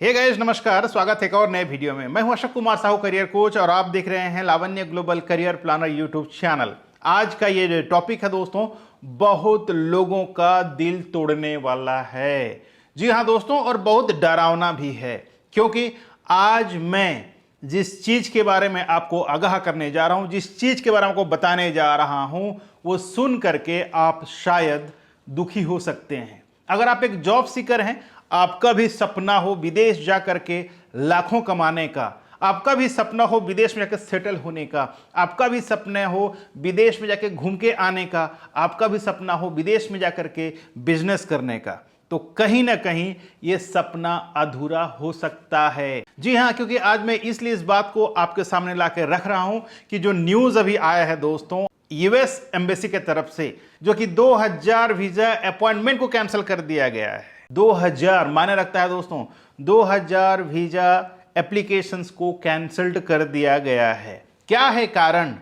Hey guys, नमस्कार। स्वागत है एक और नए वीडियो में। मैं हूं अशोक कुमार साहू, करियर कोच, और आप देख रहे हैं Lavanya global career planner YouTube channel. आज का ये टॉपिक है दोस्तों, बहुत लोगों का दिल तोड़ने वाला है। जी हाँ दोस्तों, और बहुत डरावना भी है, क्योंकि आज मैं जिस चीज के बारे में आपको आगाह करने जा रहा हूं, जिस चीज के बारे में आपको बताने जा रहा हूं, वो सुन करके आप शायद दुखी हो सकते हैं। अगर आप एक जॉब सीकर हैं, आपका भी सपना हो विदेश जा करके लाखों कमाने का, आपका भी सपना हो विदेश में जाकर सेटल होने का, आपका भी सपना हो विदेश में जाकर घूम के आने का, आपका भी सपना हो विदेश में जाकर के बिजनेस करने का, तो कहीं ना कहीं ये सपना अधूरा हो सकता है। जी हाँ, क्योंकि आज मैं इसलिए इस बात को आपके सामने ला के रख रहा हूं कि जो न्यूज अभी आया है दोस्तों, यूएस एम्बेसी के तरफ से, जो कि 2000 वीजा अपॉइंटमेंट को कैंसिल कर दिया गया है। 2000 माने रखता है दोस्तों, 2000 वीजा एप्लीकेशंस को कैंसल्ड कर दिया गया है। क्या है कारण,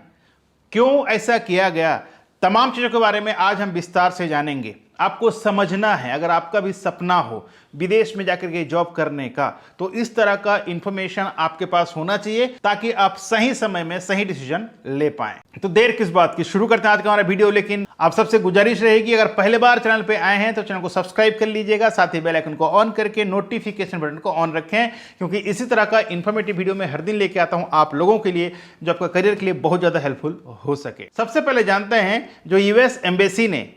क्यों ऐसा किया गया, तमाम चीजों के बारे में आज हम विस्तार से जानेंगे। आपको समझना है, अगर आपका भी सपना हो विदेश में जाकर के जॉब करने का, तो इस तरह का इंफॉर्मेशन आपके पास होना चाहिए, ताकि आप सही समय में सही डिसीजन ले पाएं। तो देर किस बात की, शुरू करते हैं आज का हमारा वीडियो। लेकिन आप सबसे गुजारिश रहेगी, अगर पहले बार चैनल पे आए हैं तो चैनल को सब्सक्राइब कर लीजिएगा, साथ ही बेल आइकन को ऑन करके नोटिफिकेशन बटन को ऑन रखें, क्योंकि इसी तरह का इंफॉर्मेटिव वीडियो मैं हर दिन लेके आता हूं आप लोगों के लिए, जो आपका करियर के लिए बहुत ज्यादा हेल्पफुल हो सके। सबसे पहले जानते हैं, जो यूएस एम्बेसी ने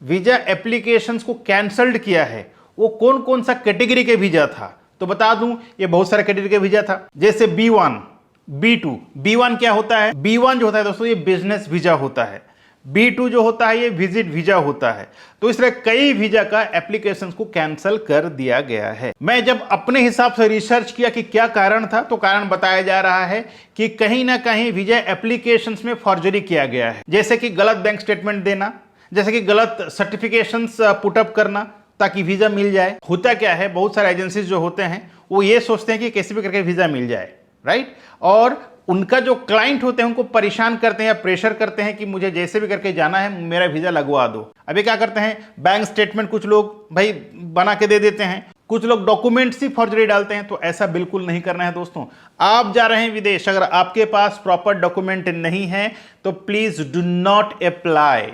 वीजा एप्लीकेशंस को कैंसल्ड किया है, वो कौन कौन सा कैटेगरी के वीजा था। तो बता दूं, ये बहुत सारे कैटेगरी के वीजा था, जैसे B1, B2। B1 क्या होता है? B1 जो होता है दोस्तों, ये बिजनेस वीजा होता है। B2 जो होता है, ये विजिट वीजा होता है। तो इस तरह कई वीजा का एप्लीकेशंस को कैंसिल कर दिया गया है। मैं जब अपने हिसाब से रिसर्च किया कि क्या कारण था, तो कारण बताया जा रहा है कि कहीं ना कहीं वीजा एप्लीकेशंस में फॉर्जरी किया गया है, जैसे कि गलत बैंक स्टेटमेंट देना, जैसे कि गलत सर्टिफिकेशंस पुटअप करना ताकि वीजा मिल जाए। होता क्या है, बहुत सारे एजेंसीज जो होते हैं वो ये सोचते हैं कि कैसे भी करके वीजा मिल जाए, राइट, और उनका जो क्लाइंट होते हैं उनको परेशान करते हैं या प्रेशर करते हैं कि मुझे जैसे भी करके जाना है, मेरा वीजा लगवा दो। अभी क्या करते हैं, बैंक स्टेटमेंट कुछ लोग भाई बना के दे देते हैं, कुछ लोग डॉक्यूमेंट्स ही फॉर्जरी डालते हैं। तो ऐसा बिल्कुल नहीं करना है दोस्तों। आप जा रहे हैं विदेश, अगर आपके पास प्रॉपर डॉक्यूमेंट नहीं है तो प्लीज डू नॉट अप्लाई।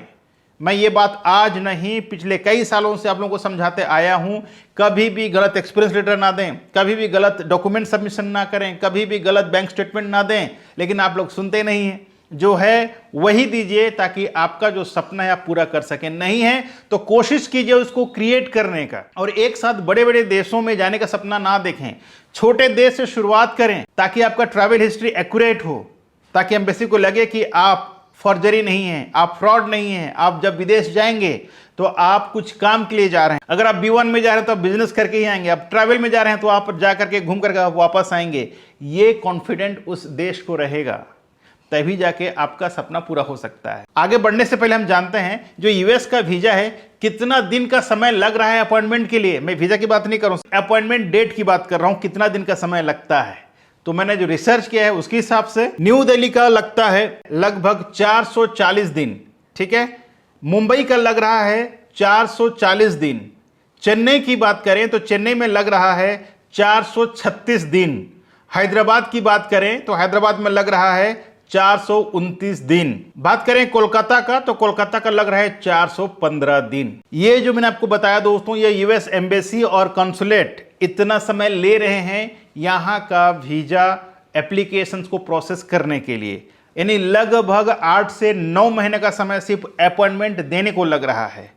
मैं ये बात आज नहीं, पिछले कई सालों से आप लोगों को समझाते आया हूं, कभी भी गलत एक्सपीरियंस लेटर ना दें, कभी भी गलत डॉक्यूमेंट सबमिशन ना करें, कभी भी गलत बैंक स्टेटमेंट ना दें। लेकिन आप लोग सुनते नहीं हैं, जो है वही दीजिए ताकि आपका जो सपना है आप पूरा कर सकें। नहीं है तो कोशिश कीजिए उसको क्रिएट करने का, और एक साथ बड़े बड़े देशों में जाने का सपना ना देखें। छोटे देश से शुरुआत करें ताकि आपका ट्रैवल हिस्ट्री एक्यूरेट हो, ताकि एम्बेसी को लगे कि आप फॉर्जरी नहीं है, आप फ्रॉड नहीं है। आप जब विदेश जाएंगे तो आप कुछ काम के लिए जा रहे हैं। अगर आप B1 में जा रहे हैं तो आप बिजनेस करके ही आएंगे, आप ट्रैवल में जा रहे हैं तो आप जा करके घूम करके आप वापस आएंगे। ये कॉन्फिडेंट उस देश को रहेगा, तभी जाके आपका सपना पूरा हो सकता है। आगे बढ़ने से पहले हम जानते हैं, जो यूएस का वीजा है, कितना दिन का समय लग रहा है अपॉइंटमेंट के लिए। मैं वीजा की बात नहीं कर रहा हूं, अपॉइंटमेंट डेट की बात कर रहा हूं, कितना दिन का समय लगता है। तो मैंने जो रिसर्च किया है उसके हिसाब से न्यू दिल्ली का लगता है लगभग 440 दिन, ठीक है। मुंबई का लग रहा है 440 दिन। चेन्नई की बात करें तो चेन्नई में लग रहा है 436 दिन। हैदराबाद की बात करें तो हैदराबाद में लग रहा है 429 दिन। बात करें कोलकाता का तो कोलकाता का लग रहा है 415 दिन। ये जो मैंने आपको बताया दोस्तों, ये यूएस एम्बेसी और कॉन्सुलेट इतना समय ले रहे हैं यहां का वीजा एप्लीकेशंस को प्रोसेस करने के लिए, यानी लगभग 8 से 9 महीने का समय सिर्फ अपॉइंटमेंट देने को लग रहा है।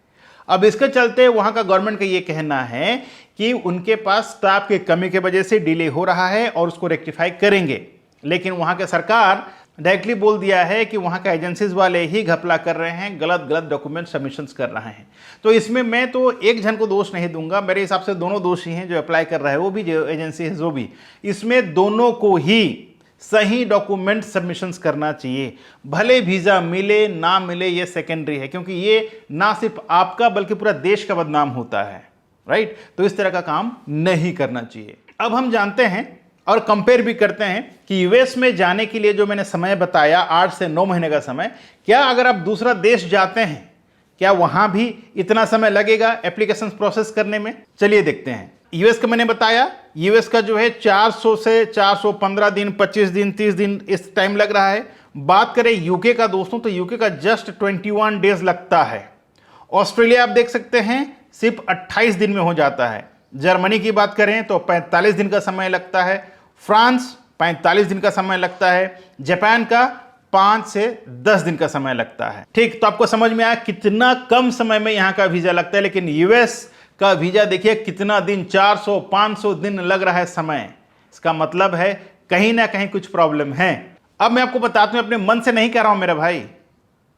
अब इसके चलते वहां का गवर्नमेंट का ये कहना है कि उनके पास स्टाफ की कमी की वजह से डिले हो रहा है और उसको रेक्टिफाई करेंगे। लेकिन वहां के सरकार डायरेक्टली बोल दिया है कि वहां के एजेंसीज वाले ही घपला कर रहे हैं, गलत गलत डॉक्यूमेंट सबमिशंस कर रहे हैं। तो इसमें मैं तो एक जन को दोष नहीं दूंगा, मेरे हिसाब से दोनों दोषी हैं, जो अप्लाई कर रहा है वो भी, जो एजेंसी है जो भी। इसमें दोनों को ही सही डॉक्यूमेंट सबमिशंस करना चाहिए। भले वीजा मिले ना मिले ये सेकेंडरी है, क्योंकि ये ना सिर्फ आपका बल्कि पूरा देश का बदनाम होता है, राइट। तो इस तरह का काम नहीं करना चाहिए। अब हम जानते हैं और कंपेयर भी करते हैं कि यूएस में जाने के लिए जो मैंने समय बताया 8 से 9 महीने का समय, क्या अगर आप दूसरा देश जाते हैं क्या वहां भी इतना समय लगेगा एप्लीकेशन प्रोसेस करने में? चलिए देखते हैं। यूएस का मैंने बताया, यूएस का जो है 400 से 415 दिन, 25 दिन, 30 दिन इस टाइम लग रहा है। बात करें यूके का दोस्तों, तो यूके का जस्ट 21 डेज लगता है। ऑस्ट्रेलिया आप देख सकते हैं सिर्फ 28 दिन में हो जाता है। जर्मनी की बात करें तो 45 दिन का समय लगता है। फ्रांस 45 दिन का समय लगता है। जापान का 5 से 10 दिन का समय लगता है। ठीक, तो आपको समझ में आया कितना कम समय में यहां का वीजा लगता है। लेकिन यूएस का वीजा देखिए कितना दिन, 400-500 दिन लग रहा है समय। इसका मतलब है कहीं ना कहीं कुछ प्रॉब्लम है। अब मैं आपको बताता हूं, अपने मन से नहीं कह रहा हूं मेरा भाई,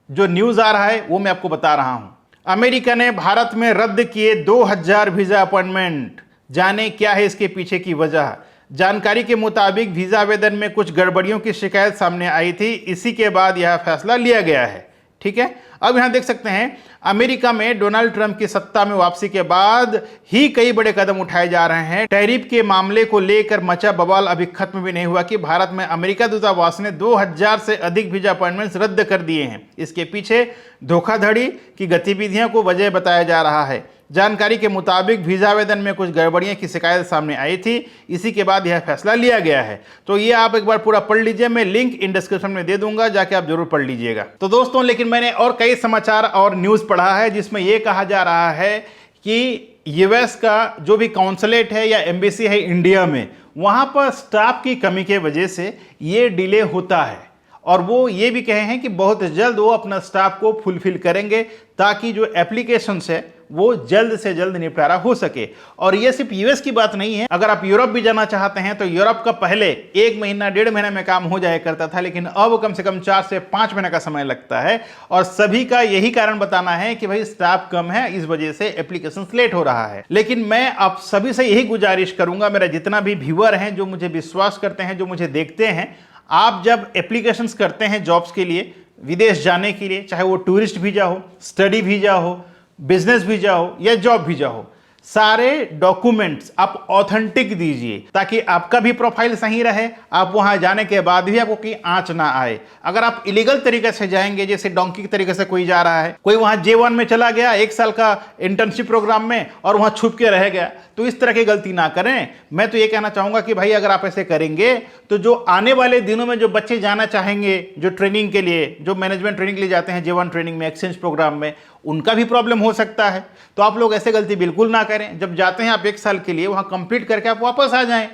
जो न्यूज आ रहा है वो मैं आपको बता रहा हूं। अमेरिका ने भारत में रद्द किए 2000 वीजा अपॉइंटमेंट। जाने क्या है इसके पीछे की वजह। जानकारी के मुताबिक वीजा आवेदन में कुछ गड़बड़ियों की शिकायत सामने आई थी, इसी के बाद यह फैसला लिया गया है। ठीक है, अब यहां देख सकते हैं अमेरिका में डोनाल्ड ट्रंप की सत्ता में वापसी के बाद ही कई बड़े कदम उठाए जा रहे हैं। टैरिफ के मामले को लेकर मचा बवाल अभी खत्म भी नहीं हुआ कि भारत में अमेरिका दूतावास ने 2000 से अधिक वीजा अपॉइंटमेंट्स रद्द कर दिए हैं। इसके पीछे धोखाधड़ी की गतिविधियों को वजह बताया जा रहा है। जानकारी के मुताबिक वीजा आवेदन में कुछ गड़बड़ियां की शिकायत सामने आई थी, इसी के बाद यह फैसला लिया गया है। तो ये आप एक बार पूरा पढ़ लीजिए, मैं लिंक इन डिस्क्रिप्शन में दे दूंगा, जाके आप जरूर पढ़ लीजिएगा। तो दोस्तों, लेकिन मैंने और कई समाचार और न्यूज पढ़ा है जिसमें यह कहा जा रहा है कि यूएस का जो भी कॉन्सुलेट है या एम्बेसी है इंडिया में, वहां पर स्टाफ की कमी के वजह से ये डिले होता है। और वो ये भी कहे हैं कि बहुत जल्द वो अपना स्टाफ को फुलफिल करेंगे ताकि जो एप्लीकेशंस है वो जल्द से जल्द निपटारा हो सके। और ये सिर्फ यूएस की बात नहीं है, अगर आप यूरोप भी जाना चाहते हैं तो यूरोप का पहले 1 महीना 1.5 महीने में काम हो जाया करता था, लेकिन अब कम से कम 4 से 5 महीने का समय लगता है। और सभी का यही कारण बताना है कि भाई स्टाफ कम है, इस वजह से एप्लीकेशन लेट हो रहा है। लेकिन मैं आप सभी से यही गुजारिश करूंगा, मेरा जितना भी व्यूअर हैं जो मुझे विश्वास करते हैं, जो मुझे देखते हैं, आप जब एप्लीकेशंस करते हैं जॉब्स के लिए, विदेश जाने के लिए, चाहे वो टूरिस्ट वीजा हो, स्टडी वीजा हो, बिजनेस वीजा हो या जॉब वीजा हो, सारे डॉक्यूमेंट्स आप ऑथेंटिक दीजिए ताकि आपका भी प्रोफाइल सही रहे, आप वहां जाने के बाद भी आपको कोई आंच ना आए। अगर आप इलीगल तरीके से जाएंगे, जैसे डोंकी के तरीके से कोई जा रहा है, कोई वहां J1 में चला गया 1 साल का इंटर्नशिप प्रोग्राम में और वहां छुप के रह गया, तो इस तरह की गलती ना करें। मैं तो ये कहना चाहूंगा कि भाई अगर आप ऐसे करेंगे तो जो आने वाले दिनों में जो बच्चे जाना चाहेंगे, जो ट्रेनिंग के लिए, जो मैनेजमेंट ट्रेनिंग के लिए जाते हैं J1 ट्रेनिंग में, एक्सचेंज प्रोग्राम में, उनका भी प्रॉब्लम हो सकता है। तो आप लोग ऐसे गलती बिल्कुल ना करें। जब जाते हैं आप 1 साल के लिए, वहां कंप्लीट करके आप वापस आ जाएं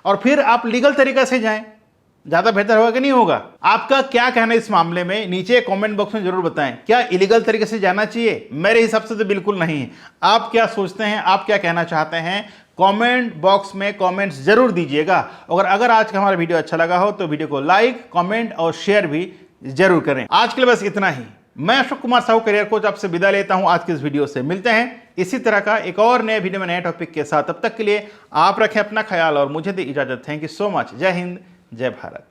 और फिर आप लीगल तरीके से जाएं, ज्यादा बेहतर होगा कि नहीं होगा। आपका क्या कहना है इस मामले में, नीचे कमेंट बॉक्स में जरूर बताएं। क्या इलीगल तरीके से जाना चाहिए? मेरे हिसाब से तो बिल्कुल नहीं। आप क्या सोचते हैं, आप क्या कहना चाहते हैं, कमेंट बॉक्स में कमेंट्स जरूर दीजिएगा। अगर आज का हमारा वीडियो अच्छा लगा हो तो वीडियो को लाइक, कमेंट और शेयर भी जरूर करें। आज के लिए बस इतना ही। मैं अशोक कुमार साहू करियर कोच आपसे विदा लेता हूं आज की इस वीडियो से। मिलते हैं इसी तरह का एक और नए वीडियो में नए टॉपिक के साथ। तब तक के लिए आप रखें अपना ख्याल और मुझे दी इजाजत। Thank you so much. जय हिंद, जय भारत।